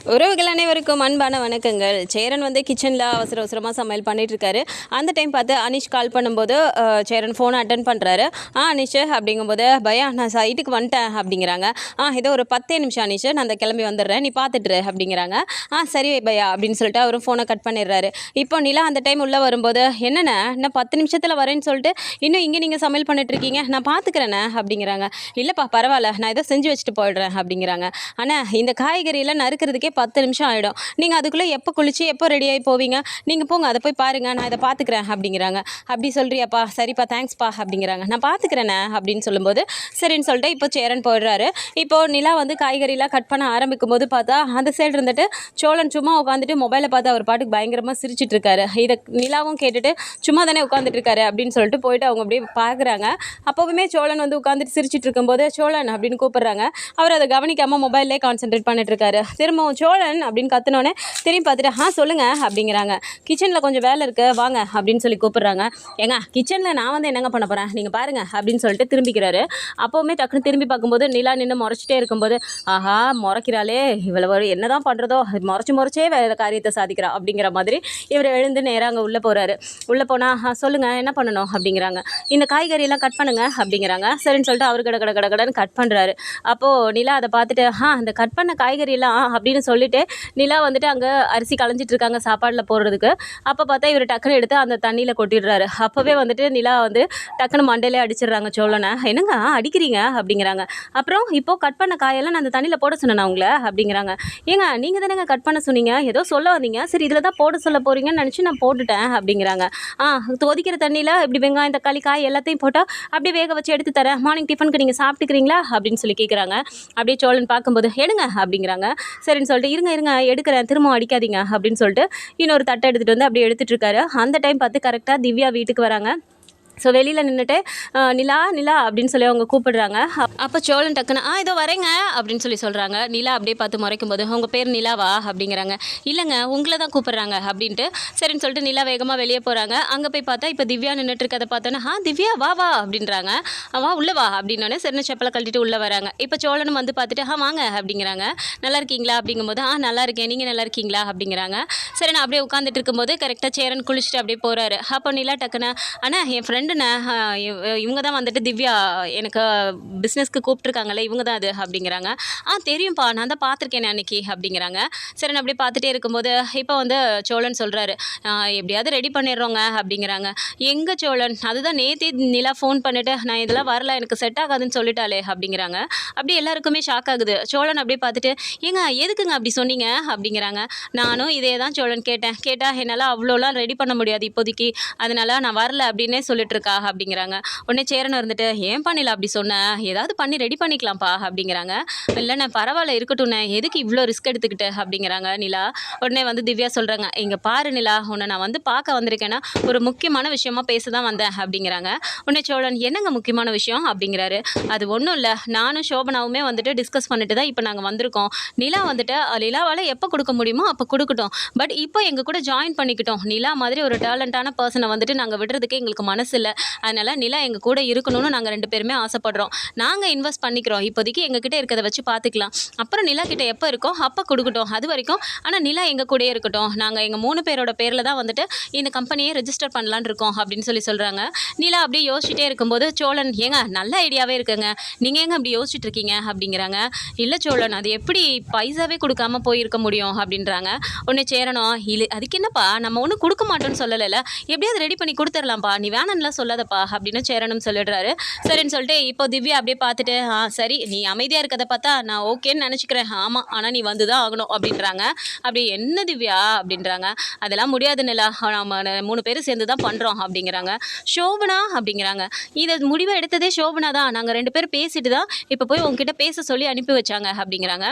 உறவுகள் அனைவருக்கும் அன்பான வணக்கங்கள். சேரன் வந்து கிச்சனில் அவசர அவசரமாக சமையல் பண்ணிகிட்ருக்காரு. அந்த டைம் பார்த்து அனிஷ் கால் பண்ணும்போது சேரன் ஃபோனை அட்டன் பண்ணுறாரு. அனிஷ் அப்படிங்கும்போது பயா நான் சைட்டுக்கு வந்துட்டேன் அப்படிங்கிறாங்க. ஏதோ ஒரு 10 நிமிஷம் அனிஷ், நான் அந்த கிளம்பி வந்துடுறேன், நீ பார்த்துட்டுரு அப்படிங்கிறாங்க. சரி பயா அப்படின்னு சொல்லிட்டு அவரும் ஃபோனை கட் பண்ணிடுறாரு. இப்போ நிலா அந்த டைம் உள்ளே வரும்போது என்னென்ன இன்னும் 10 நிமிஷத்தில் வரேன்னு சொல்லிட்டு இன்னும் இங்கே நீங்கள் சமையல் பண்ணிட்டுருக்கீங்க, நான் பார்த்துக்கிறேண்ணே அப்படிங்கிறாங்க. இல்லைப்பா பரவாயில்ல, நான் ஏதோ செஞ்சு வச்சுட்டு போயிடுறேன் அப்படிங்கிறாங்க. ஆனால் இந்த காய்கறியெல்லாம் நறுக்கிறதுக்கே 10 நிமிஷம் ஆகிடும். நீங்கள் அதுக்குள்ளே எப்போ குளிச்சு எப்போ ரெடியாகி போவீங்க, நீங்கள் போங்க அதை போய் பாருங்கள், நான் இதை பார்த்துக்கிறேன் அப்படிங்கிறாங்க. அப்படி சொல்கிறியாப்பா, சரிப்பா தேங்க்ஸ்ப்பா அப்படிங்கிறாங்க. நான் பார்த்துக்கிறேண்ணே அப்படின்னு சொல்லும்போது சரின்னு சொல்லிட்டு இப்போ சேரன் போயிடுறாரு. இப்போது நிலா வந்து காய்கறிலாம் கட் பண்ண ஆரம்பிக்கும் போது பார்த்தா அந்த சைடு இருந்துட்டு சோழன் சும்மா உட்காந்துட்டு மொபைலை பார்த்து அவர் பாட்டுக்கு பயங்கரமாக சிரிச்சிட்டு இருக்காரு. இதை நிலாவும் கேட்டுட்டு சும்மா தானே உட்காந்துட்டு இருக்காரு அப்படின்னு சொல்லிட்டு போயிட்டு அவங்க அப்படியே பார்க்குறாங்க. அப்போவுமே சோழன் வந்து உட்காந்துட்டு சிரிச்சிட்டு இருக்கும்போது சோழன் அப்படின்னு கூப்பிடுறாங்க. அவர் அதை கவனிக்காமல் மொபைல்லே கான்சென்ட்ரேட் பண்ணிட்டு இருக்காரு. திரும்பவும் சோழன் அப்படின்னு கத்துனோடனே திரும்பி பார்த்துட்டு சொல்லுங்க அப்படிங்கிறாங்க. கிச்சனில் கொஞ்சம் வேலை இருக்கு வாங்க அப்படின்னு சொல்லி கூப்பிடுறாங்க. ஏங்க கிச்சனில் நான் வந்து என்னங்க பண்ண போகிறேன், நீங்கள் பாருங்க அப்படின்னு சொல்லிட்டு திரும்பிக்கிறாரு. அப்போவுமே டக்குன்னு திரும்பி பார்க்கும்போது நிலா நின்று முறைச்சிட்டே இருக்கும்போது முறைக்கிறாளே இவ்வளவு என்னதான் பண்ணுறதோ, முறைச்சே வேறு காரியத்தை சாதிக்கிறா அப்படிங்கிற மாதிரி இவர் எழுந்து நேராக அங்கே உள்ளே போகிறாரு. உள்ளே போனால் சொல்லுங்கள் என்ன பண்ணணும் அப்படிங்கிறாங்க. இந்த காய்கறியெல்லாம் கட் பண்ணுங்க அப்படிங்கிறாங்க. சரின்னு சொல்லிட்டு அவர் கடன்னு கட் பண்ணுறாரு. அப்போது நிலா அதை பார்த்துட்டு அந்த கட் பண்ண காய்கறியெல்லாம் அப்படின்னு சொல்லிட்டு நிலா வந்துட்டு அங்கே அரிசி களைஞ்சிட்டு இருக்காங்க சாப்பாடில் போடுறதுக்கு. அப்போ பார்த்தா இவர் டக்குன்னு எடுத்து அந்த தண்ணியில் கொட்டிடுறாரு. அப்போவே வந்துட்டு நிலா வந்து டக்குன்னு மண்டையிலே அடிச்சிடுறாங்க சோழனை. என்னங்க அடிக்கிறீங்க அப்படிங்கிறாங்க. அப்புறம் இப்போது கட் பண்ண காயெல்லாம் நான் அந்த தண்ணியில் போட சொன்னேன் உங்களை அப்படிங்கிறாங்க. ஏங்க நீங்கள் தானேங்க கட் பண்ண சொன்னீங்க, ஏதோ சொல்ல வந்தீங்க, சரி இதில் தான் போட சொல்ல போகிறீங்கன்னு நினச்சி நான் போட்டுட்டேன் அப்படிங்கிறாங்க. கொதிக்கிற தண்ணியில் இப்படி வெங்காயம் தக்காளி காய் எல்லாத்தையும் போட்டால் அப்படியே வேக வச்சு எடுத்து தரேன், மார்னிங் டிஃபனுக்கு நீங்கள் சாப்பிட்டுக்கிறீங்களா அப்படின்னு சொல்லி கேட்குறாங்க. அப்படியே சோழன் பார்க்கும்போது எடுங்க அப்படிங்கிறாங்க. சரின்னு சொல்லிட்டு இருங்க எடுக்கிறேன், திரும்ப அடிக்காதீங்க அப்படின்னு சொல்லிட்டு இன்னொரு தட்டை எடுத்துகிட்டு வந்து அப்படியே எடுத்துகிட்டு இருக்காரு. அந்த டைம் பார்த்து கரெக்டாக திவ்யா வீட்டுக்கு வராங்க. ஸோ வெளியில் நின்றுட்டு நிலா அப்படின்னு சொல்லி அவங்க கூப்பிடுறாங்க. அப்போ சோழன் டக்குன்னு ஏதோ வரேங்க அப்படின்னு சொல்லி சொல்கிறாங்க. நிலா அப்படியே பார்த்து முறைக்கும் போது உங்கள் பேர் நிலாவா அப்படிங்கிறாங்க. இல்லைங்க உங்களை தான் கூப்பிட்றாங்க அப்படின்ட்டு சரின்னு சொல்லிட்டு நிலா வேகமாக வெளியே போகிறாங்க. அங்கே போய் பார்த்தா இப்போ திவ்யா நின்றுட்டு இருக்கதை பார்த்தோன்னா திவ்யா வா அப்படின்றாங்க. வா உள்ளே வா அப்படின்னோடனே சரின்னு செப்பலை கழட்டிட்டு உள்ளே வராங்க. இப்போ சோழனும் வந்து பார்த்துட்டு வாங்க அப்படிங்கிறாங்க. நல்லா இருக்கீங்களா அப்படிங்கும்போது நல்லா இருக்கேன், நீங்கள் நல்லா இருக்கீங்களா அப்படிங்கிறாங்க. சரி நான் அப்படியே உட்காந்துட்டு இருக்கும்போது கரெக்டாக சேரன் குளிச்சுட்டு அப்படியே போகிறாரு. அப்போ நிலா டக்குன்னு என் ஃப்ரெண்டுண்ணே இவங்க தான் வந்துட்டு திவ்யா எனக்கு பிஸ்னஸ்க்கு கூப்பிட்ருக்காங்களே இவங்க தான் அது அப்படிங்கிறாங்க. தெரியும்ப்பா நான் தான் பார்த்துருக்கேன் அன்னைக்கு அப்படிங்கிறாங்க. சரி நான் அப்படியே பார்த்துட்டே இருக்கும்போது இப்போ வந்து சோழன் சொல்கிறாரு எப்படியாவது ரெடி பண்ணிடுறோங்க அப்படிங்கிறாங்க. எங்கே சோழன், அதுதான் நேற்றே நிலா ஃபோன் பண்ணிவிட்டு நான் இதெல்லாம் வரல எனக்கு செட் ஆகாதுன்னு சொல்லிட்டாலே அப்படிங்கிறாங்க. அப்படி எல்லாருக்குமே ஷாக் ஆகுது. சோழன் அப்படியே பார்த்துட்டு ஏங்க எதுக்குங்க அப்படி சொன்னீங்க அப்படிங்கிறாங்க. நானும் இதே தான் சோழன் கேட்டால் என்னால் அவ்வளோலாம் ரெடி பண்ண முடியாது இப்போதைக்கு, அதனால நான் வரல அப்படின்னே சொல்லிட்டு இருக்கா அப்படிங்கிறாங்க. உடனே சேரன் இருந்துட்டு ஏன் பண்ணில அப்படி சொன்னேன், ஏதாவது பண்ணி ரெடி பண்ணிக்கலாம்ப்பா அப்படிங்கிறாங்க. இல்லைண்ணே பரவாயில்ல இருக்கட்டும்ண்ணே, எதுக்கு இவ்வளோ ரிஸ்க் எடுத்துக்கிட்டு அப்படிங்கிறாங்க நிலா. உடனே வந்து திவ்யா சொல்கிறாங்க இங்கே பாரு நிலா, உன்னை நான் வந்து பார்க்க வந்திருக்கேன்னா ஒரு முக்கியமான விஷயமா பேச தான் வந்தேன் அப்படிங்கிறாங்க. உடனே சோழன் என்னங்க முக்கியமான விஷயம் அப்படிங்கிறாரு. அது ஒன்றும் இல்லை, நானும் சோபனாவுமே வந்துட்டு டிஸ்கஸ் பண்ணிட்டு தான் இப்போ நாங்கள் வந்திருக்கோம். நிலா வந்துட்டு நிலாவால் எப்போ கொடுக்க முடியுமோ அப்போ கொடுக்கட்டும், பட் இப்போ எங்கள் கூட ஜாயின் பண்ணிக்கிட்டோம். நிலா மாதிரி ஒரு டேலண்டான பர்சனை வந்துட்டு நாங்கள் விடுறதுக்கு எங்களுக்கு மனசு இல்லை, அதனால் நிலா எங்கள் கூட இருக்கணும்னு நாங்கள் 2 பேருமே ஆசைப்படுறோம். நாங்கள் இன்வெஸ்ட் பண்ணிக்கிறோம், இப்போதைக்கு எங்ககிட்ட இருக்கிறத வச்சு பார்த்துக்கலாம், அப்புறம் நிலா கிட்ட எப்போ இருக்கோ அப்போ கொடுக்கட்டும், அது வரைக்கும் ஆனால் நிலா எங்கள் கூடயே இருக்கட்டும், நாங்கள் எங்கள் 3 பேரோட பேரில் தான் வந்துட்டு இந்த கம்பெனியை ரெஜிஸ்டர் பண்ணலான்னு இருக்கோம் அப்படின்னு சொல்லி சொல்கிறாங்க. நிலா அப்படியே யோசிச்சுட்டே இருக்கும்போது சோழன் ஏங்க நல்ல ஐடியாவே இருக்குங்க, நீங்கள் ஏங்க அப்படி யோசிச்சுட்டு இருக்கீங்க அப்படிங்கிறாங்க. இல்லை சோழன் அது எப்படி பைசாவே கொடுக்காம போயிருக்க முடியும் அப்படின்றாங்க. உடனே சேரணும் இல்லை அதுக்கு என்னப்பா நம்ம ஒன்றும் கொடுக்க மாட்டோம்னு சொல்லலைல்ல, எப்படியாவது ரெடி பண்ணி கொடுத்துடலாம்ப்பா, நீ வேணான்லாம் சொல்லாதப்பா அப்படின்னு சேரனும் சொல்லிடுறாரு. சரின்னு சொல்லிட்டு இப்போ திவ்யா அப்படியே பார்த்துட்டு சரி நீ அமைதியாக இருக்கிறத பார்த்தா நான் ஓகேன்னு நினச்சிக்கிறேன், ஆமாம் ஆனால் நீ வந்து தான் ஆகணும் அப்படின்றாங்க. அப்படி என்ன திவ்யா அப்படின்றாங்க. அதெல்லாம் முடியாது நிலா, நம்ம 3 பேரும் சேர்ந்து தான் பண்ணுறோம் அப்படிங்கிறாங்க. சோபனா அப்படிங்கிறாங்க. இதை முடிவை எடுத்ததே சோபனா தான், நாங்கள் 2 பேரும் பேசிட்டு தான் இப்போ போய் உங்ககிட்ட பேச சொல்லி அனுப்பி வச்சாங்க அப்படிங்கிறாங்க.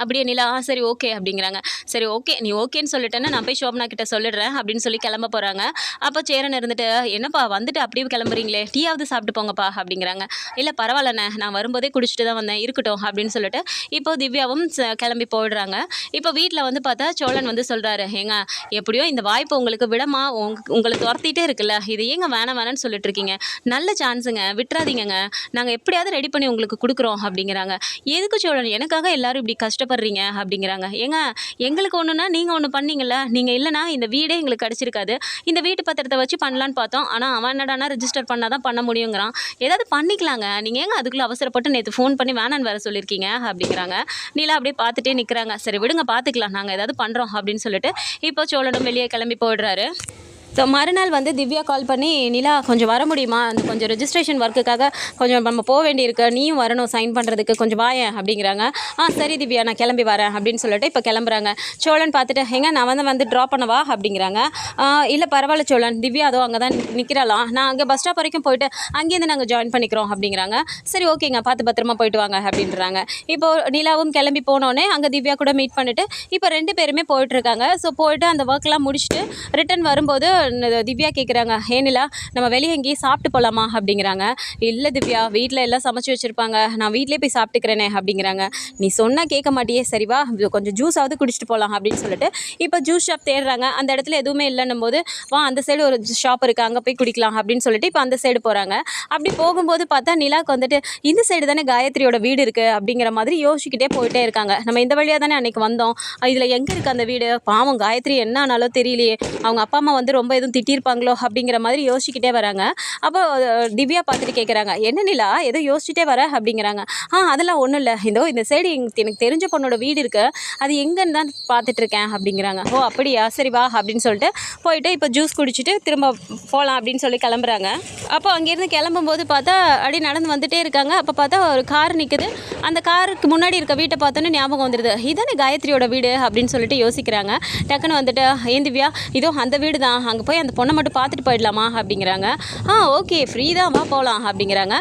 அப்படியே நிலா சரி ஓகே அப்படிங்கிறாங்க. சரி ஓகே நீ ஓகேன்னு சொல்லிட்டேன்னா நான் போய் சோபனா கிட்ட சொல்லிடுறேன் அப்படின்னு சொல்லி கிளம்ப போகிறாங்க. அப்போ சேரன் இருந்துட்டு என்னப்பா வந்துட்டு அப்படியே கிளம்புறீங்களே, டீயாவது சாப்பிட்டு போங்கப்பா அப்படிங்கிறாங்க. இல்லை பரவாயில்லண்ணே நான் வரும்போதே குடிச்சிட்டு தான் வந்தேன் இருக்கட்டும் அப்படின்னு சொல்லிட்டு இப்போ திவ்யாவும் கிளம்பி போயிடுறாங்க. இப்போ வீட்டில் வந்து பார்த்தா சோழன் வந்து சொல்கிறாரு ஏங்க எப்படியோ இந்த வாய்ப்பு உங்களுக்கு விடமா உங்களை துரத்திட்டே இருக்குல்ல, இது ஏங்க வேணான்னு சொல்லிட்டு இருக்கீங்க, நல்ல சான்ஸுங்க விட்டுறாதீங்க, நாங்கள் எப்படியாவது ரெடி பண்ணி உங்களுக்கு கொடுக்குறோம் அப்படிங்கிறாங்க. எதுக்கு சோழன் எனக்காக எல்லாரும் இப்படி கஷ்டப்பட்டு சந்தேகப்படுறீங்க அப்படிங்கிறாங்க. ஏங்க எங்களுக்கு ஒன்றுனா நீங்கள் ஒன்று பண்ணீங்கல்ல, நீங்கள் இல்லைனா இந்த வீடே எங்களுக்கு கிடச்சிருக்காது. இந்த வீட்டு பத்திரத்தை வச்சு பண்ணலான்னு பார்த்தோம். ஆனால் அவன் என்னடானா ரிஜிஸ்டர் பண்ணால் தான் பண்ண முடியுங்கிறான். ஏதாவது பண்ணிக்கலாங்க, நீங்கள் ஏங்க அதுக்குள்ளே அவசரப்பட்டு நேற்று ஃபோன் பண்ணி வேணான்னு வேறு சொல்லியிருக்கீங்க அப்படிங்கிறாங்க. நீலா அப்படியே பார்த்துட்டே நிற்கிறாங்க. சரி விடுங்க பார்த்துக்கலாம், நாங்கள் ஏதாவது பண்ணுறோம் அப்படின்னு சொல்லிட்டு இப்போ சோழனும் வெளியே கிளம்பி போயிடுறாரு. ஸோ மறுநாள் வந்து திவ்யா கால் பண்ணி, நிலா கொஞ்சம் வர முடியுமா, அந்த கொஞ்சம் ரெஜிஸ்ட்ரேஷன் ஒர்க்குக்காக கொஞ்சம் நம்ம போக வேண்டியிருக்கு, நீயும் வரணும் சைன் பண்ணுறதுக்கு, கொஞ்சம் வாயேன் அப்படிங்கிறாங்க. சரி திவ்யா நான் கிளம்பி வரேன் அப்படின்னு சொல்லிட்டு இப்போ கிளம்புறாங்க. சோழன் பார்த்துட்டு எங்க நான் வந்து ட்ராப் பண்ணவா அப்படிங்கிறாங்க. இல்லை பரவாயில்ல சோழன், திவ்யா அதோ அங்கே தான் நிற்கிறாளாம், நான் அங்கே பஸ் ஸ்டாப் வரைக்கும் போயிட்டு அங்கேருந்து நாங்கள் ஜாயின் பண்ணிக்கிறோம் அப்படிங்கிறாங்க. சரி ஓகேங்க பார்த்து பத்திரமா போயிட்டு வாங்க அப்படின்றாங்க. இப்போது நிலாவும் கிளம்பி போனோடனே அங்கே திவ்யா கூட மீட் பண்ணிவிட்டு இப்போ 2 பேருமே போயிட்டுருக்காங்க. ஸோ போயிட்டு அந்த ஒர்க்லாம் முடிச்சுட்டு ரிட்டன் வரும்போது திவ்யா கேட்குறாங்க, நிலா நம்ம வெளியே எங்கேயும் சாப்பிட்டு போகலாமா அப்படிங்கிறாங்க. இல்லை திவ்யா வீட்டில் எல்லாம் சமைச்சு வச்சுருப்பாங்க, நான் வீட்டிலே போய் சாப்பிட்டுக்கிறேனே அப்படிங்கிறாங்க. நீ சொன்னால் கேட்க மாட்டியே, சரிவா கொஞ்சம் ஜூஸாவது குடிச்சிட்டு போகலாம் அப்படின்னு சொல்லிட்டு இப்போ ஜூஸ் ஷாப் தேடுறாங்க. அந்த இடத்துல எதுவுமே இல்லைன்னும் போது வா அந்த சைடு ஒரு ஷாப் இருக்குது அங்கே போய் குடிக்கலாம் அப்படின்னு சொல்லிட்டு இப்போ அந்த சைடு போகிறாங்க. அப்படி போகும்போது பார்த்தா நிலாவுக்கு வந்துட்டு இந்த சைடு தானே காயத்ரியோட வீடு இருக்குது அப்படிங்கிற மாதிரி யோசிச்சுக்கிட்டே போயிட்டே இருக்காங்க. நம்ம இந்த வழியாக தானே அன்றைக்கி வந்தோம், இதில் எங்கே இருக்குது அந்த வீடு, பாவம் காயத்ரி என்ன ஆனாலும் தெரியலையே, அவங்க அப்பா அம்மா வந்து ரொம்ப எதுவும் திட்டிருப்பாங்களோ அப்படிங்கிற மாதிரி யோசிச்சுக்கிட்டே வராங்க. அப்போ திவ்யா பார்த்துட்டு கேட்குறாங்க, என்ன நிலா ஏதோ யோசிச்சுட்டே வர அப்படிங்கிறாங்க. அதெல்லாம் ஒன்றும் இல்லை, இந்த சைடு எனக்கு தெரிஞ்ச பொண்ணோட வீடு இருக்குது, அது எங்கன்னு தான் பார்த்துட்ருக்கேன் அப்படிங்கிறாங்க. ஓ அப்படியா, சரி வா அப்படின்னு சொல்லிட்டு போயிட்டு இப்போ ஜூஸ் குடிச்சிட்டு திரும்ப போகலாம் அப்படின்னு சொல்லி கிளம்புறாங்க. அப்போ அங்கேருந்து கிளம்பும்போது பார்த்தா அப்படி நடந்து வந்துட்டே இருக்காங்க. அப்போ பார்த்தா ஒரு கார் நிற்குது. அந்த காருக்கு முன்னாடி இருக்க வீட்டை பார்த்தோன்னே ஞாபகம் வந்துடுது, இதானே காயத்ரியோட வீடு அப்படின்னு சொல்லிட்டு யோசிக்கிறாங்க. டக்குன்னு வந்துட்டு ஏன் திவ்யா இதோ அந்த வீடு தான், அங்கே போய் அந்த பொண்ணை மட்டும் பார்த்துட்டு போயிடலாமா அப்படிங்கிறாங்க. ஓகே ஃப்ரீ தான் வா போகலாம் அப்படிங்கிறாங்க.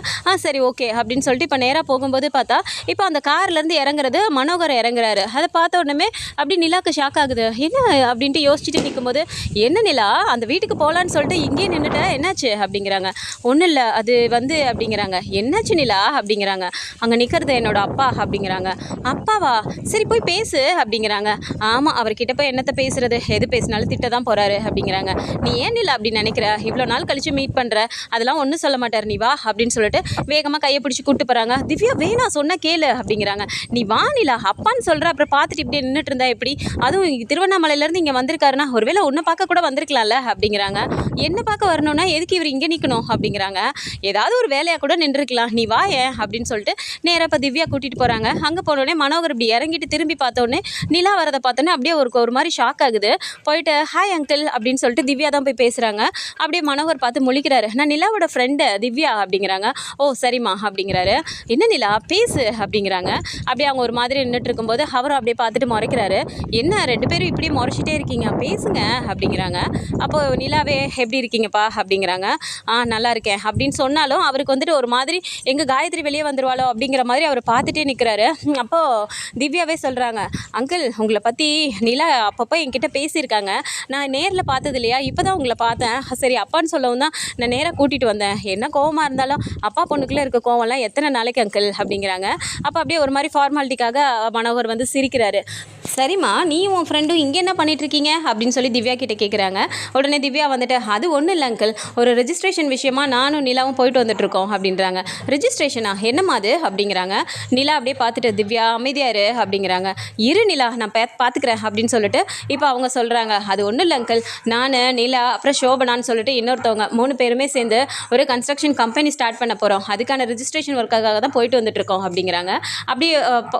சரி ஓகே அப்படின்னு சொல்லிட்டு இப்போ நேராக போகும்போது பார்த்தா இப்போ அந்த கார்லேருந்து இறங்குறது மனோகர் இறங்குறாரு. அதை பார்த்த உடனே அப்படி நிலாவுக்கு ஷாக் ஆகுது. என்ன அப்படின்ட்டு யோசிச்சுட்டு நிற்கும்போது, என்ன நிலா அந்த வீட்டுக்கு போகலான்னு சொல்லிட்டு இங்கேயே நின்றுட்ட, என்னாச்சு அப்படிங்கிறாங்க. ஒன்றும் இல்லை அது வந்து அப்படிங்கிறாங்க. என்னாச்சு நிலா அப்படிங்கிறாங்க. அங்கே நிற்கிறது என்னோட அப்பா அப்படிங்கிறாங்க. அப்பாவா, சரி போய் பேசு அப்படிங்கிறாங்க. ஆமாம் அவர்கிட்ட போய் என்னத்தை பேசுறது, எது பேசினாலும் திட்ட தான் போகிறாரு அப்படிங்கிறாங்க. நீ ஏன் இல்லை அப்படி நினைக்கிற, இவ்வளோ நாள் கழிச்சு மீட் பண்ணுற, அதெல்லாம் ஒன்றும் சொல்ல மாட்டார், நீ வா அப்படின்னு சொல்லிட்டு வேகமாக கையை பிடிச்சி கூப்பிட்டு போகிறாங்க. திவ்யா வேணா சொன்ன கேளு அப்படிங்கிறாங்க. நீ வா நிலா அப்பான்னு சொல்கிற, அப்புறம் பார்த்துட்டு இப்படி நின்றுட்டு இருந்தா எப்படி, அதுவும் திருவண்ணாமலையிலேருந்து இங்கே வந்திருக்காருன்னா ஒருவேளை உன்னை பார்க்க கூட வந்திருக்கலாம்ல அப்படிங்கிறாங்க. என்ன பார்க்க வரணும்னா எதுக்கு இவர் இங்கே நிற்கணும் அப்படிங்கிறாங்க. ஏதாவது ஒரு வேலையாக கூட நின்றுருக்கலாம், நீ வா ஏன் அப்படின்னு சொல்லிட்டு நேராக இப்போ திவ்யா கூட்டிகிட்டு போகிறாங்க. அங்கே போனோடனே மனோகர் இப்படி இறங்கிட்டு திரும்பி பார்த்தோன்னே நிலா வரதை பார்த்தோன்னே அப்படியே ஒரு மாதிரி ஷாக் ஆகுது. போயிட்டு ஹாய் அங்கிள் அப்படின்னு சொல்லிட்டு திவ்யா தான் போய் பேசுகிறாங்க. அப்படியே மனோகர் பார்த்து முழிக்கிறாரு. நான் நிலாவோட ஃப்ரெண்டு திவ்யா அப்படிங்கிறாங்க. ஓ சரிம்மா அப்படிங்கிறாரு. என்ன நிலா பேசு அப்படிங்கிறாங்க. அப்படியே அவங்க ஒரு மாதிரி நின்றுட்டு இருக்கும்போது அவரும் அப்படியே பார்த்துட்டு முறைக்கிறாரு. என்ன 2 பேரும் இப்படி முறைச்சிட்டே இருக்கீங்க, பேசுங்க அப்படிங்கிறாங்க. அப்போ நிலாவே எப்படி இருக்கீங்கப்பா அப்படிங்கிறாங்க. நல்லா இருக்கேன் அப்படின்னு சொன்னாலும் அவருக்கு வந்துட்டு ஒரு மாதிரி எங்கள் காயத்ரி வெளியே வந்துடுவாளோ அப்படிங்கிற மாதிரி அவர் பார்த்துட்டே நிற்கிறாரு. அப்போது திவ்யாவே சொல்கிறாங்க, அங்கிள் உங்களை பற்றி நிலா அப்பப்போ என்கிட்ட பேசியிருக்காங்க, நான் நேரில் பார்த்தது இல்லையா, இப்போ தான் உங்களை பார்த்தேன், சரி அப்பான்னு சொல்லவும் தான் நான் நேராக கூட்டிகிட்டு வந்தேன், என்ன கோவமாக இருந்தாலும் அப்பா பொண்ணுக்குள்ளே இருக்க கோவம்லாம் எத்தனை நாளைக்கு அங்கிள் அப்படிங்கிறாங்க. அப்போ அப்படியே ஒரு மாதிரி ஃபார்மாலிட்டிக்காக மனோகர் வந்து சிரிக்கிறாரு. சரிம்மா நீ உன் ஃப்ரெண்டும் இங்கே என்ன பண்ணிகிட்ருக்கீங்க அப்படின்னு சொல்லி திவ்யா கிட்டே கேட்குறாங்க. உடனே திவ்யா வந்துட்டு அது ஒன்றும் இல்லை அங்கிள், ஒரு ரெஜிஸ்ட்ரேஷன் விஷயமா நானும் நிலாவும் போயிட்டு வந்துட்டுருக்கோம் அப்படின்றாங்க. ரெஜிஸ்ட்ரேஷனா என்னம்மா அது அப்படிங்கிறாங்க. நிலா அப்படியே பார்த்துட்டு திவ்யா அமைதியாரு அப்படிங்கிறாங்க. இரு நிலா நான் பார்த்துக்கிறேன் அப்படின்னு சொல்லிட்டு இப்போ அவங்க சொல்கிறாங்க. அது ஒன்றும் இல்லை அங்கிள், நான் நிலா அப்புறம் சோபனான்னு சொல்லிட்டு இன்னொருத்தவங்க 3 பேருமே சேர்ந்து ஒரு கன்ஸ்ட்ரக்ஷன் கம்பெனி ஸ்டார்ட் பண்ண போகிறோம், அதுக்கான ரெஜிஸ்ட்ரேஷன் ஒர்க்காக தான் போயிட்டு வந்துட்டுருக்கோம் அப்படிங்கிறாங்க. அப்படியே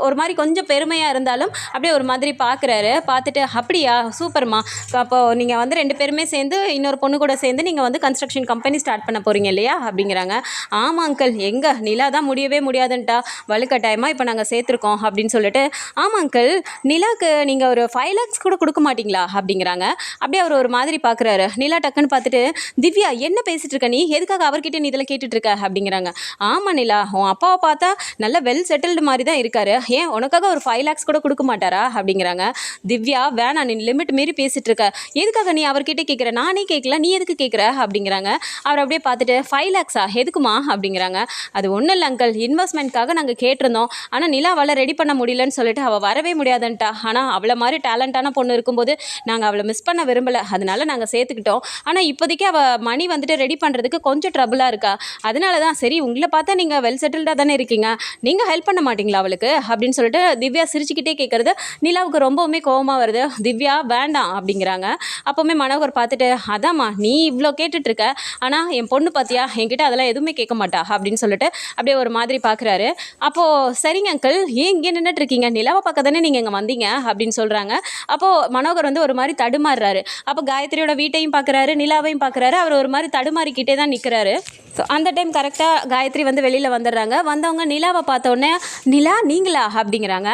ஒரு மாதிரி கொஞ்சம் பெருமையாக இருந்தாலும் அப்படியே ஒரு மாதிரி பார்க்குறாரு. பார்த்துட்டு அப்படியா சூப்பர்மா, அப்போது நீங்கள் வந்து 2 பேருமே சேர்ந்து இன்னொரு பொண்ணு கூட சேர்ந்து நீங்கள் வந்து கன்ஸ்ட்ரக்ஷன் கம்பெனி ஸ்டார்ட் பண்ண போகிறீங்க இல்லையா அப்படிங்கிறாங்க. ஆமாம் அங்கிள், எங்கே நிலா தான் முடியவே முடியாதுன்ட்டா, வலுக்கட்டாயமாக இப்போ நாங்கள் சேர்த்துருக்கோம் அப்படின்னு சொல்லிட்டு. ஆமாம் அங்கிள், நிலாவுக்கு நீங்கள் ஒரு 5 lakhs கூட கொடுக்க மாட்டிங்களா அப்படிங்கிறாங்க. அப்படியே அவர் ஒரு மாதிரி பார்க்குறாரு. நிலா டக்குன்னு பார்த்துட்டு திவ்யா என்ன பேசிகிட்டு இருக்க நீ, எதுக்காக அவர்கிட்ட நீ இதில் கேட்டுட்ருக்க அப்படிங்கிறாங்க. ஆமாம் நிலா, உன் அப்பாவை பார்த்தா நல்ல வெல் செட்டில்டு மாதிரி தான் இருக்காரு, ஏன் உனக்காக ஒரு 5 lakhs கூட கொடுக்க மாட்டாரா அப்படிங்கிறாங்க. திவ்யா வேணா நீ லிமிட் மீறி பேசிகிட்டு இருக்க, எதுக்காக நீ அவர்கிட்ட கேட்குற, நானே கேட்கல நீ எதுக்கு கேட்குற அப்படிங்கிறாங்க. அவர் அப்படியே பார்த்துட்டு 5 lakhs எதுக்குமா அப்படிங்கிறாங்க. அது ஒன்றும் இல்லை அங்கிள், இன்வெஸ்ட்மெண்ட்காக நாங்கள் கேட்டிருந்தோம், ஆனால் நிலாவால் ரெடி பண்ண முடியலன்னு சொல்லிட்டு அவள் வரவே முடியாதுன்ட்டா, ஆனால் அவளை மாதிரி டேலண்டான பொண்ணு இருக்கும்போது நாங்கள் அவளை மிஸ் பண்ண விரும்பலை, அதனால நாங்கள் சேர்த்துக்கிட்டோம். ஆனால் இப்போதைக்கு அவள் மணி வந்துட்டு ரெடி பண்ணுறதுக்கு கொஞ்சம் ட்ரபுளாக இருக்கா. அதனால தான் சரி உங்களை பார்த்தா நீங்கள் வெல் செட்டில்டாக தானே இருக்கீங்க, நீங்கள் ஹெல்ப் பண்ண மாட்டீங்களா அவளுக்கு அப்படின்னு சொல்லிட்டு திவ்யா சிரிச்சுக்கிட்டே கேட்குறது நிலாவுக்கு ரொம்பவுமே கோவமாக வருது. திவ்யா வேண்டாம் அப்படிங்கிறாங்க. அப்போவுமே மனோகர் பார்த்துட்டு அதாம்மா நீ இவ்வளோ கேட்டுட்ருக்க, ஆனால் என் பொண்ணு பார்த்தியா என்கிட்ட அதெல்லாம் எதுவுமே கேட்க மாட்டா அப்படின்னு சொல்லிட்டு அப்படியே ஒரு மாதிரி பார்க்குறாரு. அப்போது சரிங்க அங்கிள், ஏன் இங்கே நின்றுட்டு இருக்கீங்க, நிலாவை பார்க்க தானே நீங்கள் இங்கே வந்தீங்க அப்படின்னு சொல்கிறாங்க. அப்போது மனோகர் வந்து ஒரு மாதிரி தடுமாறுறாரு. அப்போ காயத்ரியோட வீட்டையும் பார்க்குறாரு, நிலாவையும் பார்க்குறாரு. அவர் ஒரு மாதிரி தடுமாறிக்கிட்டே தான் நிற்கிறாரு. ஸோ அந்த டைம் கரெக்டாக காயத்ரி வந்து வெளியில் வந்துடுறாங்க. வந்தவங்க நிலாவை பார்த்தோன்னே நிலா நீங்களா அப்படிங்கிறாங்க.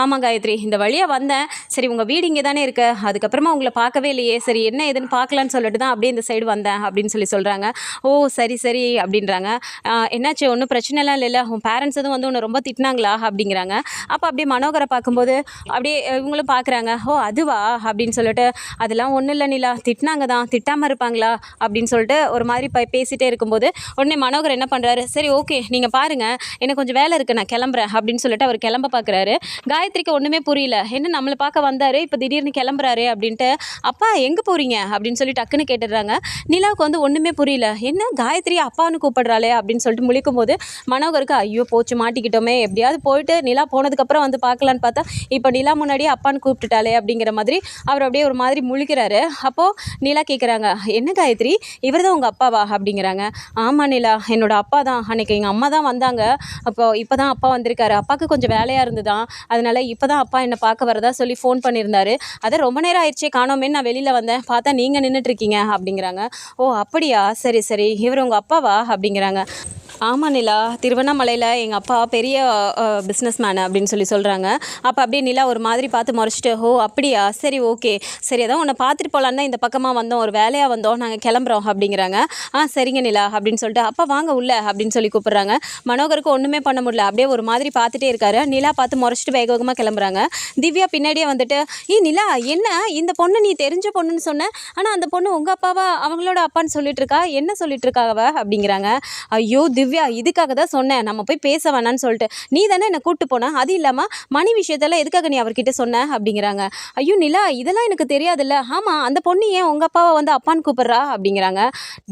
ஆமாம் காயத்ரி, இந்த வழியாக வந்தேன். சரி உங்கள் வீடு இங்கே தானே இருக்கு, அதுக்கப்புறமா உங்களை பார்க்கவே இல்லையே, சரி என்ன ஏதுன்னு பார்க்கலான்னு சொல்லிட்டு தான் அப்படியே இந்த சைடு வந்தேன் அப்படின்னு சொல்கிறாங்க. ஓ சரி சரி அப்படின்றாங்க. என்னாச்சு, ஒன்றும் பிரச்சனைலாம் இல்லைல்ல, உன் பேரண்ட்ஸ் எதுவும் வந்து உன்னை ரொம்ப திட்டினாங்களா அப்படிங்கிறாங்க. அப்போ அப்படியே மனோகரை பார்க்கும்போது அப்படியே இவங்களும் பார்க்குறாங்க. ஓ அதுவா அப்படின்னு சொல்லிட்டு அதெல்லாம் ஒன்றும் இல்லை நிலா, திட்டினாங்க தான், திட்டாமல் இருப்பாங்களா அப்படின்னு சொல்லிட்டு ஒரு மாதிரி பேசிகிட்டே இருக்கும்போது உடனே மனோகர் என்ன பண்ணுறாரு, சரி ஓகே நீங்கள் பாருங்கள், எனக்கு கொஞ்சம் வேலை இருக்குது நான் கிளம்புறேன் அப்படின்னு சொல்லிட்டு அவர் கிளம்ப பார்க்குறாரு. காயத்ரிக்கு ஒன்றுமே புரியல, என்ன நம்மளை பார்க்க வந்தார் இப்போ திடீர்னு கிளம்புறாரு அப்படின்ட்டு. அப்பா எங்கே போகிறீங்க அப்படின்னு சொல்லி டக்குன்னு கேட்டுடுறாங்க. நிலாவுக்கு வந்து ஒன்றுமே புரியல, என்ன காயத்ரி அப்பான்னு கூப்பிடுறாளே அப்படின்னு சொல்லிட்டு முழிக்கும் போது மனோகருக்கு ஐயோ போச்சு மாட்டிக்கிட்டோமே, எப்படியாவது போயிட்டு நிலா போனதுக்கப்புறம் வந்து பார்க்கலான்னு பார்த்தா இப்போ நிலா முன்னாடியே அப்பான்னு கூப்பிட்டுட்டாளே அப்படிங்கிற மாதிரி அவர் அப்படியே ஒரு மாதிரி முழிக்கிறாரு. அப்போது நிலா கேட்குறாங்க, என்ன காயத்ரி இவர் தான் உங்கள் அப்பாவா அப்படிங்கிறாங்க. ஆமாம் நிலா, என்னோட அப்பா தான், அன்றைக்கி எங்கள் அம்மா தான் வந்தாங்க, இப்போ தான் அப்பா வந்திருக்காரு, அப்பாவுக்கு கொஞ்சம் வேலையாக இருந்துதான், அதனால் இப்போ தான் அப்பா என்னை பார்க்க வரதா சொல்லி ஃபோன் பண்ணியிருந்தாரு, அதை ரொம்ப நேரம் ஆயிடுச்சே காணோமேன்னு நான் வெளியில் வந்தேன், பார்த்தா நீங்கள் நின்றுட்டுருக்கீங்க அப்படிங்கிறாங்க. ஓ அப்படியா, சரி சரி, இவர் உங்கள் அப்பாவா அப்படிங்கிறாங்க. ஆமாம் நிலா, திருவண்ணாமலையில் எங்கள் அப்பா பெரிய பிஸ்னஸ் மேனு அப்படின்னு சொல்கிறாங்க. அப்போ அப்படியே நிலா ஒரு மாதிரி பார்த்து முறைச்சிட்டு ஓ அப்படியா சரி ஓகே, சரி அதான் உன்னை பார்த்துட்டு போகலான்னு தான் இந்த பக்கமாக வந்தோம், ஒரு வேலையாக வந்தோம், நாங்கள் கிளம்புறோம் அப்படிங்கிறாங்க. சரிங்க நிலா அப்படின்னு சொல்லிட்டு அப்பா வாங்க உள்ள அப்படின்னு சொல்லி கூப்பிட்றாங்க. மனோகருக்கு ஒன்றுமே பண்ண முடியல, அப்படியே ஒரு மாதிரி பார்த்துட்டே இருக்காரு. நிலா பார்த்து முறைச்சிட்டு வேக வேகமாக கிளம்புறாங்க. திவ்யா பின்னாடியே வந்துட்டு நிலா என்ன இந்த பொண்ணு நீ தெரிஞ்ச பொண்ணுன்னு சொன்ன, ஆனால் அந்த பொண்ணு உங்கள் அப்பாவா அவங்களோட அப்பான்னு சொல்லிட்டு இருக்கா, என்ன சொல்லிட்டு இருக்காவ அப்படிங்கிறாங்க. ஐயோ திவ்யா, இதுக்காக தான் சொன்னேன் நம்ம போய் பேச வேணான்னு சொல்லிட்டு, நீ தானே என்னை கூப்பிட்டு போன, அது இல்லாமல் மணி விஷயத்தெல்லாம் எதுக்காக நீ அவர்கிட்ட சொன்ன அப்படிங்கிறாங்க. ஐயோ நிலா இதெல்லாம் எனக்கு தெரியாதுல்ல, ஆமாம் அந்த பொண்ணு ஏன் உங்கள் அப்பாவை வந்து அப்பான்னு கூப்பிட்றா அப்படிங்கிறாங்க.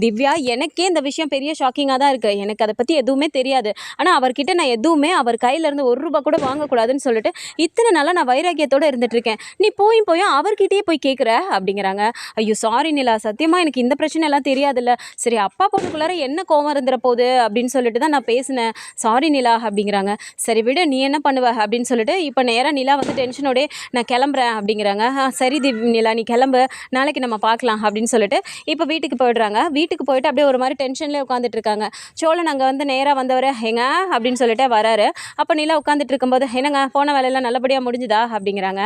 திவ்யா எனக்கே இந்த விஷயம் பெரிய ஷாக்கிங்காக தான் இருக்குது, எனக்கு அதை பற்றி எதுவுமே தெரியாது, ஆனால் அவர்கிட்ட நான் எதுவுமே அவர் கையிலேருந்து ₹1 கூட வாங்கக்கூடாதுன்னு சொல்லிட்டு இத்தனை நாளாக நான் வைராக்கியத்தோடு இருந்துகிட்ருக்கேன், நீ போயும் அவர்கிட்டயே போய் கேட்குற அப்படிங்கிறாங்க. ஐயோ சாரி நிலா, சத்தியமாக எனக்கு இந்த பிரச்சனை எல்லாம் தெரியாதுல்ல, சரி அப்பா பொண்ணுக்குள்ளார என்ன கோவம் இருந்துற போகுது அப்படின்னு சொல்லிட்டு தான் நான் பேசினேன், சாரி நிலா அப்படிங்கிறாங்க. சரி விடு நீ என்ன பண்ணுவ அப்படின்னு சொல்லிட்டு இப்போ நேராக நிலா வந்து டென்ஷனோடே நான் கிளம்புறேன் அப்படிங்கிறாங்க. சரி நிலா நீ கிளம்பு, நாளைக்கு நம்ம பார்க்கலாம் அப்படின்னு சொல்லிட்டு இப்போ வீட்டுக்கு போயிடுறாங்க. வீட்டுக்கு போயிட்டு அப்படியே ஒரு மாதிரி டென்ஷன்லேயே உட்காந்துட்டு இருக்காங்க. சோழன் அங்கே வந்து நேராக வந்தவர் எங்க அப்படின்னு சொல்லிட்டு வராரு. அப்போ நிலா உட்காந்துட்டு இருக்கும்போது என்னங்க போன வேலையெல்லாம் நல்லபடியாக முடிஞ்சுதா அப்படிங்கிறாங்க.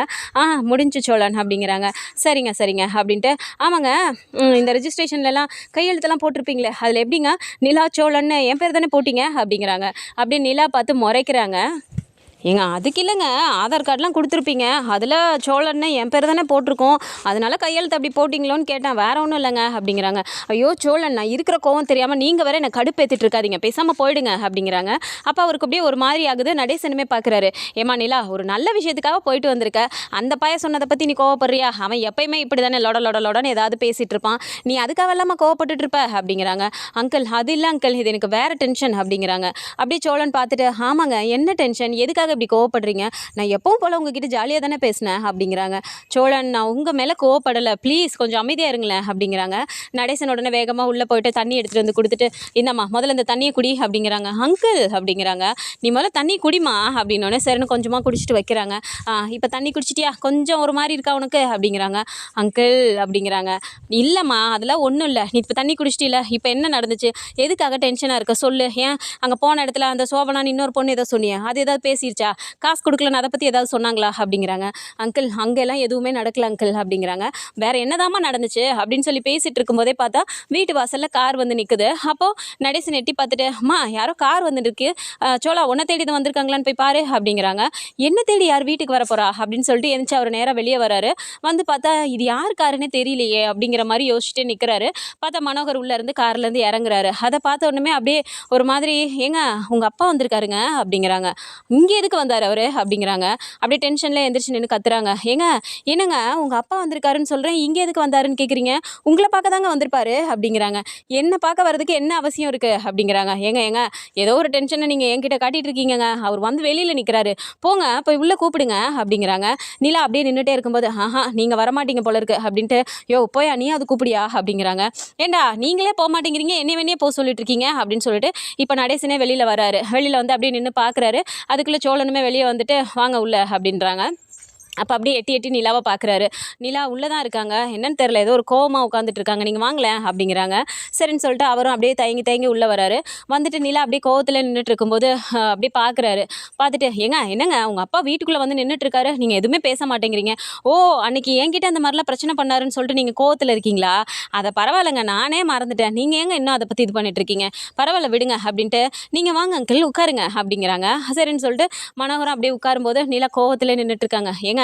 முடிஞ்சு சோழன் அப்படிங்கிறாங்க. சரிங்க சரிங்க அப்படின்ட்டு ஆமாங்க இந்த ரெஜிஸ்ட்ரேஷன்லலாம் கையெழுத்தெல்லாம் போட்டிருப்பீங்களே அதில் எப்படிங்க நிலா சோழன்னு என் பேர் தானே போட்டிங்க அப்படிங்கிறாங்க. அப்படியே நிலா பார்த்து முறைக்கிறாங்க. ஏங்க அதுக்கு இல்லைங்க, ஆதார் கார்டெலாம் கொடுத்துருப்பீங்க, அதில் சோழன்னு என் பேர் தானே போட்டிருக்கோம், அதனால் கையெழுத்து அப்படி போட்டிங்களோன்னு கேட்டேன், வேறு ஒன்றும் இல்லைங்க அப்படிங்கிறாங்க. ஐயோ சோழன் நான் இருக்கிற கோவம் தெரியாமல் நீங்கள் வேறு என்னை கடுப்பேற்றிட்டு இருக்காதீங்க, பேசாமல் போயிடுங்க அப்படிங்கிறாங்க. அப்போ அவருக்கு அப்படியே ஒரு மாதிரி ஆகுது. நடேசனுமே பார்க்குறாரு. ஏமா நிலா ஒரு நல்ல விஷயத்துக்காக போயிட்டு வந்திருக்க, அந்த பையன் சொன்னதை பற்றி நீ கோவப்படுறியா, அவன் எப்பயுமே இப்படி தானே லொடன்னு ஏதாவது பேசிகிட்டு இருப்பான், நீ அதுக்காக இல்லாமல் கோவப்பட்டுட்டு இருப்ப அப்படிங்கிறாங்க. அங்கிள் அது இல்லை அங்கிள், இது எனக்கு வேறு டென்ஷன் அப்படிங்கிறாங்க. அப்படியே சோழன் பார்த்துட்டு ஆமாங்க என்ன டென்ஷன், எதுக்காக இப்படி கோவப்படுறீங்க, நான் எப்பவும் போல் உங்ககிட்ட ஜாலியாக தானே பேசினேன் அப்படிங்கிறாங்க. சோழன் நான் உங்கள் மேலே கோவப்படலை, ப்ளீஸ் கொஞ்சம் அமைதியாக இருங்களேன் அப்படிங்கிறாங்க. நடேசன் உடனே வேகமாக உள்ளே போயிட்டு தண்ணி எடுத்துகிட்டு வந்து கொடுத்துட்டு இந்தம்மா முதல்ல இந்த தண்ணியை குடி அப்படிங்கிறாங்க. அங்கிள் அப்படிங்கிறாங்க. நீ முதல்ல தண்ணி குடிமா அப்படின்னோடனே சரின்னு கொஞ்சமாக குடிச்சிட்டு வைக்கிறாங்க. இப்போ தண்ணி குடிச்சிட்டியா, கொஞ்சம் ஒரு மாதிரி இருக்கா உனக்கு அப்படிங்கிறாங்க. அங்கிள் அப்படிங்கிறாங்க. இல்லைம்மா அதெல்லாம் ஒன்றும் இல்லை, நீ இப்போ தண்ணி குடிச்சிட்டில, இப்போ என்ன நடந்துச்சு, எதுக்காக டென்ஷனாக இருக்க சொல்லு, ஏன் அங்கே போன இடத்துல அந்த சோபனான்னு இன்னொரு பொண்ணு ஏதோ சொன்னியே அது ஏதாவது பேசிருச்சா, காசு கொடுக்கலன்னு அதை பற்றி ஏதாவது சொன்னாங்களா அப்படிங்கிறாங்க. அங்கிள் அங்கெல்லாம் எதுவுமே நடக்கல அங்கிள் அப்படிங்கிறாங்க. வேறு என்னதாம்மா நடந்துச்சு அப்படின்னு சொல்லி பேசிகிட்டு இருக்கும்போதே பார்த்தா வீட்டு வாசலில் கார் வந்து நிற்குது. அப்போது நடேசன் எட்டி பார்த்துட்டு அம்மா யாரோ கார் வந்துருக்கு, சோழா உன்னை தேடி தான் வந்திருக்காங்களான்னு போய் பாரு அப்படிங்கிறாங்க. என்ன தேடி யார் வீட்டுக்கு வர போகிறா அப்படின்னு சொல்லிட்டு எழுந்துச்சு அவர் நேராக வெளியே வராரு. வந்து பார்த்தா இது யார் காருன்னே தெரியலையே அப்படிங்கிற மாதிரி யோசிச்சுட்டே நிற்கிறாரு. பார்த்தா மனோகர் உள்ளேருந்து கார்லேருந்து இறங்குறாரு. அதை பார்த்த உடனே அப்படியே ஒரு மாதிரி ஏங்க உங்கள் அப்பா வந்திருக்காருங்க அப்படிங்கிறாங்க. இங்கே எதுக்கு வந்தார் அவர் அப்படிங்கிறாங்க. அப்படியே டென்ஷனில் எந்திரிச்சு நின்று கத்துறாங்க. ஏங்க என்னங்க உங்கள் அப்பா வந்திருக்காருன்னு சொல்கிறேன், இங்கே எதுக்கு வந்தாருன்னு கேட்குறீங்க? உங்களை பார்க்க தாங்க வந்திருப்பாரு அப்படிங்கிறாங்க. என்ன பார்க்க வரதுக்கு என்ன அவசியம் இருக்குது அப்படிங்கிறாங்க. ஏங்க ஏங்க ஏதோ ஒரு டென்ஷனை நீங்கள் என்கிட்ட காட்டிகிட்டு இருக்கீங்கங்க, அவர் வந்து வெளியில் நிற்கிறாரு, போங்க போய் உள்ளே கூப்பிடுங்க அப்படிங்கிறாங்க. நிலா அப்படியே நின்றுட்டே இருக்கும்போது நீங்கள் வரமாட்டீங்க போல இருக்கு அப்படின்ட்டு, யோ போயா நீ அது கூப்பிடியா அப்படிங்கிறாங்க. ஏண்டா நீங்களே போக மாட்டேங்கிறீங்க, என்ன வேணே போக சொல்லிட்டு இருக்கீங்க அப்படின்னு சொல்லிட்டு இப்போ நடேசனே வெளியில் வராரு. வெளியில் வந்து அப்படியே நின்று பார்க்குறாரு. அதுக்குள்ளே சோழனுமே வெளியே வந்துட்டு வாங்க உள்ள அப்படின்றாங்க. அப்போ அப்படியே எட்டி எட்டி நிலாவை பார்க்குறாரு. நிலா உள்ளே தான் இருக்காங்க, என்னன்னு தெரில, ஏதோ ஒரு கோவமாக உட்காந்துட்டு இருக்காங்க, நீங்கள் வாங்கலேன் அப்படிங்கிறாங்க. சரின்னு சொல்லிட்டு அவரும் அப்படியே தயங்கி தயங்கி உள்ளே வராரு. வந்துட்டு நிலா அப்படியே கோவத்தில் நின்றுட்டு இருக்கும்போது அப்படியே பார்க்குறாரு. பார்த்துட்டு ஏங்க என்னங்க உங்கள் அப்பா வீட்டுக்குள்ளே வந்து நின்றுட்டு இருக்காரு, நீங்கள் எதுவுமே பேச மாட்டேங்கிறீங்க. ஓ அன்னைக்கு என்கிட்ட அந்த மாதிரிலாம் பிரச்சனை பண்ணாருன்னு சொல்லிட்டு நீங்கள் கோவத்தில் இருக்கீங்களா? அதை பரவாயில்லைங்க, நானே மறந்துட்டேன், நீங்கள் ஏங்க இன்னும் அதை பற்றி இது பண்ணிட்டு இருக்கீங்க, பரவாயில்ல விடுங்க அப்படின்ட்டு, நீங்கள் வாங்க அங்கிள் உட்காருங்க அப்படிங்கிறாங்க. சரின்னு சொல்லிட்டு மனோகரம் அப்படியே உட்காரும்போது நிலா கோவத்தில் நின்றுட்டு இருக்காங்க. ஏங்க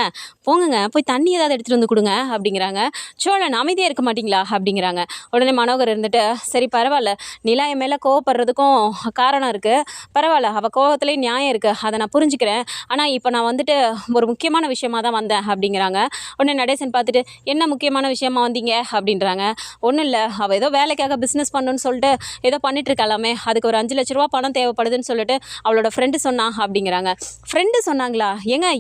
போங்கங்க போய் தண்ணி ஏதாவது எடுத்துகிட்டு வந்து கொடுங்க அப்படிங்கிறாங்க. சோழன் அமைதியாக இருக்க மாட்டிங்களா அப்படிங்கிறாங்க. உடனே மனோகர் இருந்துட்டு சரி பரவாயில்ல, நிலா என் மேலே கோவப்படுறதுக்கும் காரணம் இருக்குது, பரவாயில்ல அவள் கோவத்துலேயே நியாயம் இருக்குது, அதை நான் புரிஞ்சுக்கிறேன், ஆனால் இப்போ நான் வந்துட்டு ஒரு முக்கியமான விஷயமாக தான் வந்தேன் அப்படிங்கிறாங்க. உடனே நடேசன் பார்த்துட்டு என்ன முக்கியமான விஷயமா வந்தீங்க அப்படின்றாங்க. ஒன்றும் இல்லை, அவள் ஏதோ வேலைக்காக பிஸ்னஸ் பண்ணணுன்னு சொல்லிட்டு ஏதோ பண்ணிட்டு இருக்காளாமே, அதுக்கு ஒரு 5 லட்ச ரூபா பணம் தேவைப்படுதுன்னு சொல்லிட்டு அவளோட ஃப்ரெண்டு சொன்னா அப்படிங்கிறாங்க. ஃப்ரெண்டு சொன்னாங்களா?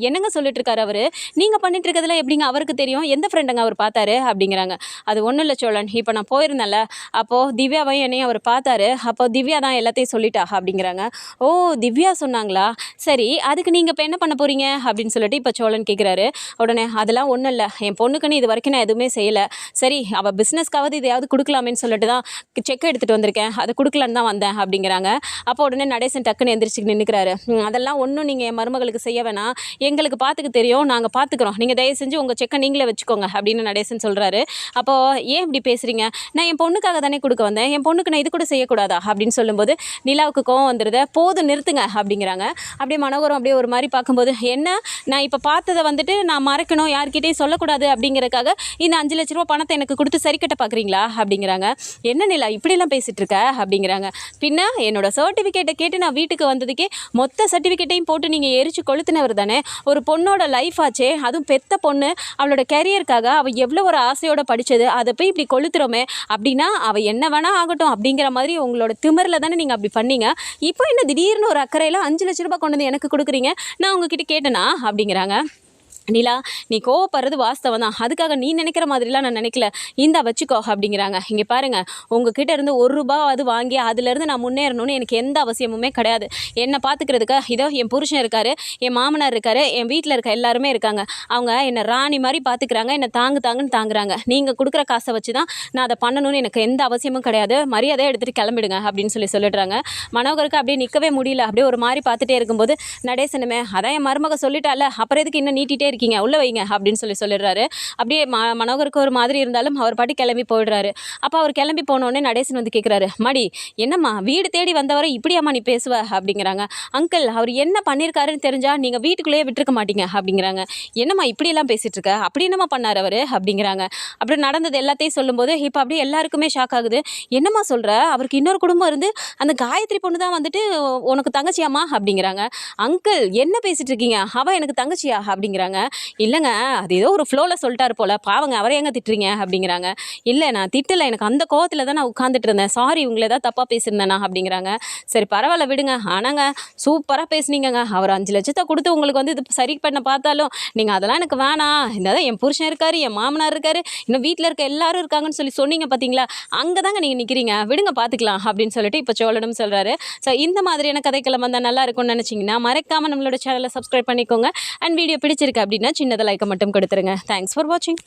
என்னங்க சொல்லிட்டு இருக்காரு அவர், நீங்கள் பண்ணிட்டு இருக்கிறதுல எப்படிங்க அவருக்கு தெரியும், எந்த ஃப்ரெண்டுங்க அவர் பார்த்தாரு அப்படிங்கிறாங்க. அது ஒன்றும் இல்லை சோழன், இப்போ நான் போயிருந்தேன்ல, அப்போது திவ்யாவையும் என்னையும் அவர் பார்த்தாரு, அப்போ திவ்யா தான் எல்லாத்தையும் சொல்லிட்டா அப்படிங்கிறாங்க. ஓ திவ்யா சொன்னாங்களா, சரி அதுக்கு நீங்கள் இப்போ என்ன பண்ண போகிறீங்க அப்படின்னு சொல்லிட்டு இப்போ சோழன் கேட்குறாரு. உடனே அதெல்லாம் ஒன்றும் இல்லை, என் பொண்ணுக்குன்னு இது வரைக்கும் நான் எதுவுமே செய்யலை, சரி அவள் பிஸ்னஸ்க்காவது இதையாவது கொடுக்கலாமேன்னு சொல்லிட்டு தான் செக் எடுத்துகிட்டு வந்திருக்கேன், அதை கொடுக்கலான்னு தான் வந்தேன் அப்படிங்கிறாங்க. அப்போ உடனே நடேசன் டக்குன்னு எந்திரிச்சு நின்றுக்கிறாரு. அதெல்லாம் ஒன்றும் நீங்கள் என் மருமகளுக்கு செய்ய வேணாம், எங்களுக்கு பார்த்துக்க தெரியும், நாங்கள் பார்த்துக்குறோம், நீங்கள் தயவு செஞ்சு உங்கள் செக்கை நீங்களே வச்சுக்கோங்க அப்படின்னு நடேசன் சொல்கிறாரு. அப்போது ஏன் இப்படி பேசுகிறீங்க, நான் என் பொண்ணுக்காக தானே கொடுக்க வந்தேன், என் பொண்ணுக்கு நான் இது கூட செய்யக்கூடாதா அப்படின்னு சொல்லும்போது நிலாவுக்கு கோவம் வந்துடுது. போதும் நிறுத்துங்க அப்படிங்கிறாங்க. அப்படியே மனோகரம் அப்படியே ஒரு மாதிரி பார்க்கும்போது என்ன நான் இப்போ பார்த்ததை வந்துட்டு நான் மறக்கணும், யார்கிட்டையும் சொல்லக்கூடாது அப்படிங்கிறதுக்காக இந்த 5 லட்ச ரூபா பணத்தை எனக்கு கொடுத்து சரி கட்ட பார்க்குறீங்களா அப்படிங்கிறாங்க. என்ன நிலா இப்படிலாம் பேசிகிட்டு இருக்க அப்படிங்கிறாங்க. பின்ன என்னோட சர்டிஃபிகேட்டை கேட்டு நான் வீட்டுக்கு வந்ததுக்கே மொத்த சர்டிஃபிகேட்டையும் போட்டு நீங்கள் எரிச்சு கொளுத்துனவர் தானே, ஒரு பொண்ணோட லைஃப் ஆச்சே, அதுவும் பெத்த பொண்ணு, அவளோட கெரியருக்காக அவள் எவ்வளோ ஒரு ஆசையோடு படித்தது, அதை போய் இப்படி கொளுத்துறோமே, அப்படின்னா அவள் என்ன வேணால் ஆகட்டும் அப்படிங்கிற மாதிரி உங்களோட திமிரில் தானே நீங்கள் அப்படி பண்ணீங்க, இப்போ என்ன திடீர்னு ஒரு அக்கறையில் 5 லட்ச ரூபாய் கொண்டு வந்து எனக்கு கொடுக்குறீங்க, நான் உங்ககிட்ட கேட்டேனா அப்படிங்கிறாங்க. நிலா நீ கோவப்படுறது வாஸ்தவம் தான், அதுக்காக நீ நினைக்கிற மாதிரிலாம் நான் நினைக்கல, இந்தா வச்சுக்கோ அப்படிங்கிறாங்க. இங்கே பாருங்கள், உங்ககிட்ட இருந்து 1 ரூபாவது வாங்கி அதுலேருந்து நான் முன்னேறணும்னு எனக்கு எந்த அவசியமுமே கிடையாது, என்னை பார்த்துக்கிறதுக்கு இதோ என் புருஷன் இருக்கார், என் மாமனார் இருக்கார், என் வீட்டில் இருக்க எல்லாருமே இருக்காங்க, அவங்க என்னை ராணி மாதிரி பார்த்துக்கிறாங்க, என்னை தாங்குன்னு தாங்குறாங்க, நீங்கள் கொடுக்குற காசை வச்சு தான் நான் அதை பண்ணணும்னு எனக்கு எந்த அவசியமும் கிடையாது, மரியாதையை எடுத்துகிட்டு கிளம்பிடுங்க அப்படின்னு சொல்லிடுறாங்க. மனோகருக்கு அப்படியே நிற்கவே முடியல, அப்படியே ஒரு மாதிரி பார்த்துட்டே இருக்கும்போது நடேசனுமே அதான் என் மருமக சொல்லிட்டால, அப்புறம் எதுக்கு இன்னும் நீட்டிகிட்டே இருக்கீங்க, உள்ள வைங்க அப்படின்னு சொல்லிடுறாரு. அப்படியே மனோகருக்கு ஒரு மாதிரி இருந்தாலும் அவர் பாட்டி கிளம்பி போயிடுறாரு. அப்போ அவர் கிளம்பி போனோடனே நடேசன் வந்து கேட்குறாரு, மடி என்னம்மா வீடு தேடி வந்தவரை இப்படியாம்மா நீ பேசுவ அப்படிங்கிறாங்க. அங்கிள் அவர் என்ன பண்ணியிருக்காருன்னு தெரிஞ்சா நீங்கள் வீட்டுக்குள்ளேயே விட்டுருக்க மாட்டீங்க அப்படிங்கிறாங்க. என்னம்மா இப்படியெல்லாம் பேசிகிட்டு இருக்க, அப்படி என்னம்மா பண்ணார் அவர் அப்படிங்கிறாங்க. அப்படி நடந்தது எல்லாத்தையும் சொல்லும்போது இப்போ அப்படியே எல்லாருக்குமே ஷாக் ஆகுது. என்னம்மா சொல்கிற, அவருக்கு இன்னொரு குடும்பம் இருந்து அந்த காயத்ரி பொண்ணு தான் வந்துட்டு உனக்கு தங்கச்சியாம்மா அப்படிங்கிறாங்க. அங்கிள் என்ன பேசிகிட்டு இருக்கீங்க, அவள் எனக்கு தங்கச்சியா அப்படிங்கிறாங்க. இல்லைங்க அது ஏதோ ஒரு ஃப்ளோவில் சொல்லிட்டாரு போல், பாவங்க அவரை எங்கே திட்டுறீங்க அப்படிங்கிறாங்க. இல்லை நான் திட்டலை, எனக்கு அந்த கோவத்தில் தான் நான் உட்காந்துட்டு இருந்தேன், சாரி உங்களை ஏதாவது தப்பாக பேசியிருந்தேனா அப்படிங்கிறாங்க. சரி பரவாயில்ல விடுங்க, ஆனாங்க சூப்பராக பேசுனீங்கங்க, அவர் 5 லட்சத்தை கொடுத்து உங்களுக்கு வந்து இது சரி பண்ண பார்த்தாலும் நீங்கள் அதெல்லாம் எனக்கு வேணாம், இந்த என் புருஷன் இருக்கார், என் மாமனார் இருக்கார், இன்னும் வீட்டில் இருக்க எல்லாரும் இருக்காங்கன்னு சொன்னீங்க பார்த்தீங்களா, அங்கே தாங்க நீங்கள் நிற்கிறீங்க, விடுங்க பார்த்துக்கலாம் அப்படின்னு சொல்லிட்டு இப்போ சோழனும் சொல்கிறாரு. ஸோ இந்த மாதிரியான கதைக்களம் வந்தால் நல்லா இருக்கும்னு நினச்சிங்கன்னா மறக்காமல் நம்மளோட சேனலை சப்ஸ்கிரைப் பண்ணிக்கோங்க. அண்ட் வீடியோ பிடிச்சிருக்கு அப்படின்னா சின்னதாக லைக்கை மட்டும் கொடுத்துருங்க. தேங்க்ஸ் ஃபார் வாட்சிங்.